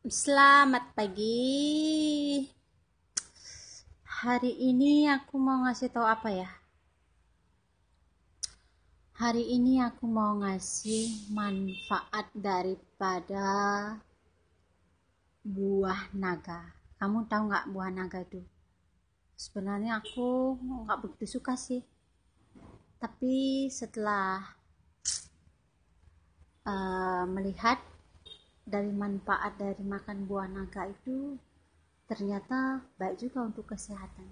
Selamat pagi. Hari ini aku mau ngasih tahu apa ya? Hari ini aku mau ngasih manfaat daripada buah naga. Kamu tahu nggak buah naga itu? Sebenarnya aku nggak begitu suka sih. Tapi setelah melihat dari manfaat dari makan buah naga itu, ternyata baik juga untuk kesehatan.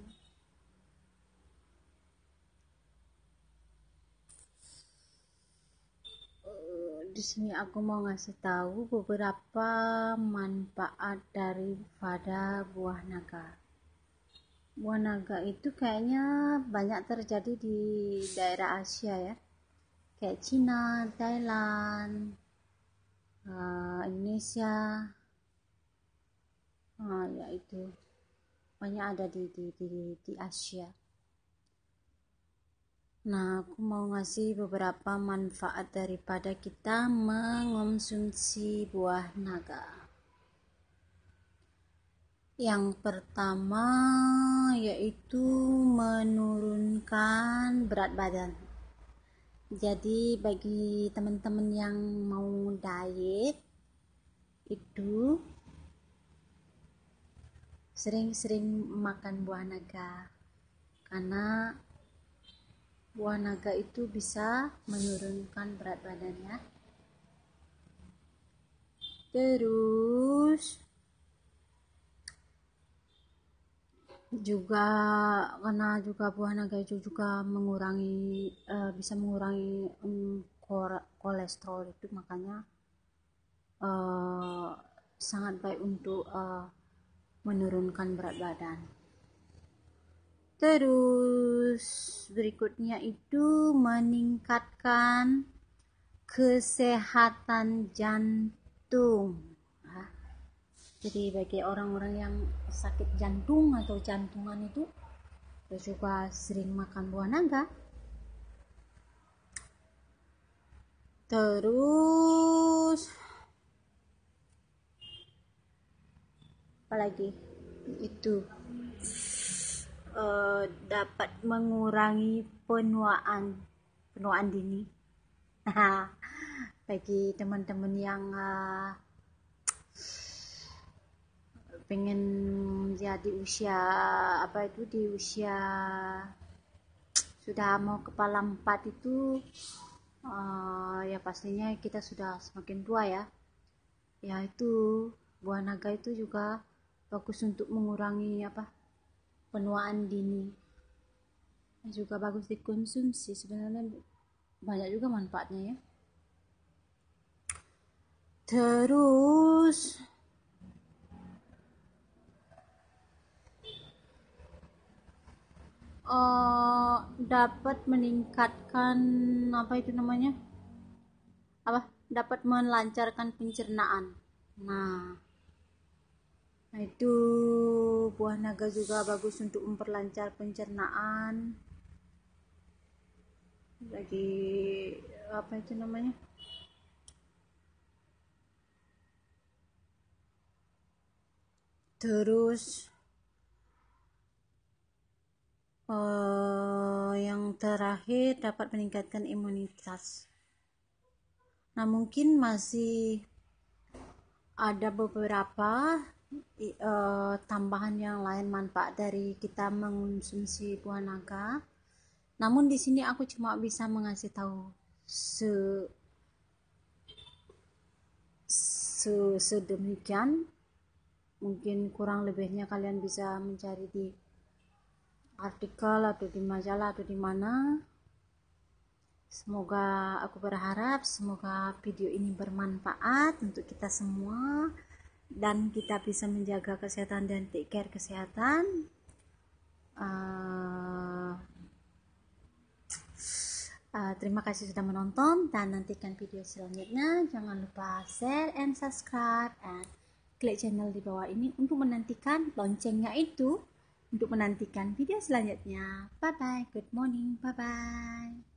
Di sini aku mau ngasih tahu beberapa manfaat daripada buah naga. Buah naga itu kayaknya banyak terjadi di daerah Asia ya, kayak Cina, Thailand, Indonesia, ya itu banyak ada di Asia. Nah, aku mau ngasih beberapa manfaat daripada kita mengonsumsi buah naga. Yang pertama yaitu menurunkan berat badan. Jadi bagi teman-teman yang mau diet itu sering-sering makan buah naga, karena buah naga itu bisa menurunkan berat badannya. Terus juga karena juga buah naga itu juga bisa mengurangi kolesterol itu, makanya sangat baik untuk menurunkan berat badan. Terus berikutnya itu meningkatkan kesehatan jantung. Jadi bagi orang-orang yang sakit jantung atau jantungan itu juga sering makan buah naga. Terus apalagi itu dapat mengurangi penuaan dini. Bagi teman-teman yang pengen jadi di usia sudah mau kepala 4 itu, ya pastinya kita sudah semakin tua ya. Ya itu buah naga itu juga bagus untuk mengurangi penuaan dini. Juga bagus dikonsumsi, sebenarnya banyak juga manfaatnya ya. Terus dapat meningkatkan dapat melancarkan pencernaan. Nah itu buah naga juga bagus untuk memperlancar pencernaan. Lagi terus yang terakhir dapat meningkatkan imunitas. Nah mungkin masih ada beberapa tambahan yang lain manfaat dari kita mengonsumsi buah naga. Namun di sini aku cuma bisa mengasih tahu sedemikian. Mungkin kurang lebihnya kalian bisa mencari di artikel atau di majalah atau di mana. Aku berharap semoga video ini bermanfaat untuk kita semua dan kita bisa menjaga kesehatan dan take care kesehatan. Terima kasih sudah menonton dan nantikan video selanjutnya. Jangan lupa share and subscribe and klik channel di bawah ini untuk menantikan loncengnya itu, untuk menantikan video selanjutnya. Bye bye, good morning, bye bye.